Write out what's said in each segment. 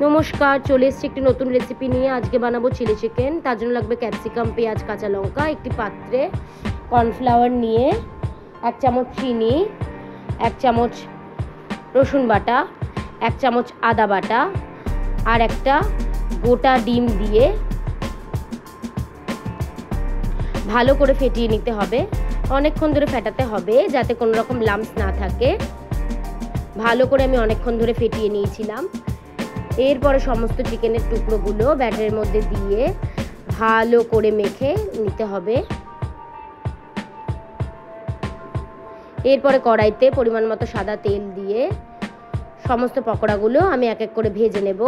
নমস্কার, চলে এসেছি একটি নতুন রেসিপি নিয়ে। আজকে বানাবো চিলি চিকেন। তার জন্য লাগবে ক্যাপসিকাম, পেঁয়াজ, কাঁচা লঙ্কা। একটি পাত্রে কর্নফ্লাওয়ার নিয়ে 1 চামচ চিনি, 1 চামচ রসুন বাটা, 1 চামচ আদা বাটা আর একটা গোটা ডিম দিয়ে ভালো করে ফেটিয়ে নিতে হবে। অনেকক্ষণ ধরে ফেটাতে হবে যাতে কোনো রকম লাম্পস না থাকে। ভালো করে আমি অনেকক্ষণ ধরে ফেটিয়ে নিয়েছিলাম। এরপরে সমস্ত চিকেনের টুকরোগুলো ব্যাটারের মধ্যে দিয়ে ভালো করে মেখে নিতে হবে। এরপরে কড়াইতে পরিমাণ মতো সাদা তেল দিয়ে সমস্ত পকোড়াগুলো আমি এক এক করে ভেজে নেব।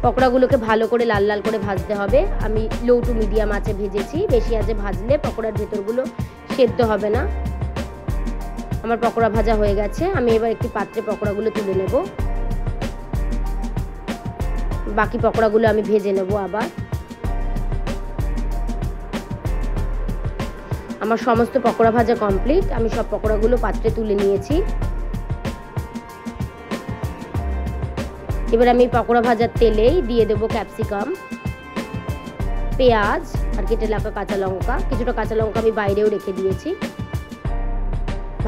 পকোড়াগুলোকে ভালো করে লাল লাল করে ভাজতে হবে। আমি লো টু মিডিয়াম আঁচে ভেজেছি। বেশি আঁচে ভাজলে পকোড়ার ভেতরগুলো সেদ্ধ হবে না। আমার পকোড়া ভাজা হয়ে গেছে। আমি এবার একটি পাত্রে পকোড়াগুলো তুলে নেব। বাকি পকোড়াগুলো আমি ভেজে নেব আবার। আমার সমস্ত পকোড়া ভাজা কমপ্লিট। আমি সব পকোড়াগুলো পাত্রে তুলে নিয়েছি। এবার আমি পকোড়া ভাজার তেলেই দিয়ে দেব ক্যাপসিকাম, পেঁয়াজ আর কেটে রাখা কাঁচা লঙ্কা। কিছুটা কাঁচা লঙ্কা আমি বাইরেও রেখে দিয়েছি।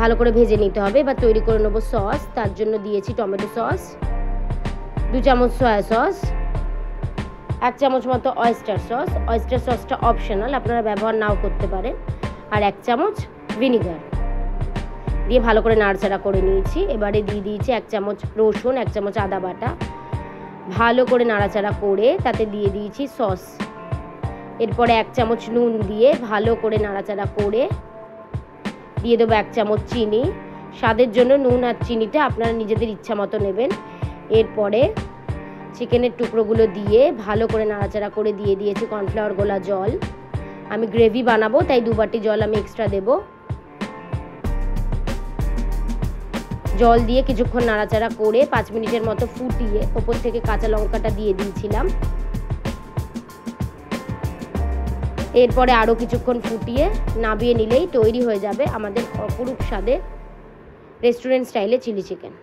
ভালো করে ভেজে নিতে হবে। এবার তৈরি করে নেব সস। তার জন্য দিয়েছি টমেটো সস, 2 চামচ সয়া সস, 1 চামচ মতো অয়েস্টার সস। অয়েস্টার সসটা অপশনাল, আপনারা ব্যবহার নাও করতে পারেন। আর 1 চামচ ভিনিগার দিয়ে ভালো করে নাড়াচাড়া করে নিয়েছি। এবারে দিয়ে দিয়েছি 1 চামচ রসুন, 1 চামচ আদা বাটা। ভালো করে নাড়াচাড়া করে তাতে দিয়ে দিয়েছি সস। এরপরে 1 চামচ নুন দিয়ে ভালো করে নাড়াচাড়া করে দিয়ে দেবো 1 চামচ চিনি। স্বাদের জন্য নুন আর চিনিটা আপনারা নিজেদের ইচ্ছা মতো নেবেন। এরপরে চিকেনের টুকরোগুলো দিয়ে ভালো করে নাড়াচাড়া করে দিয়ে দিয়েছি কর্নফ্লাওয়ার গোলা জল। আমি গ্রেভি বানাবো তাই 2 বাটি জল আমি এক্সট্রা দেব। জল দিয়ে কিছুক্ষণ নাড়াচাড়া করে 5 মিনিটের মতো ফুটিয়ে ওপর থেকে কাঁচা লঙ্কাটা দিয়ে দিয়েছিলাম। এরপরে আরও কিছুক্ষণ ফুটিয়ে নামিয়ে নিলেই তৈরি হয়ে যাবে আমাদের অপরূপ স্বাদের রেস্টুরেন্ট স্টাইলে চিলি চিকেন।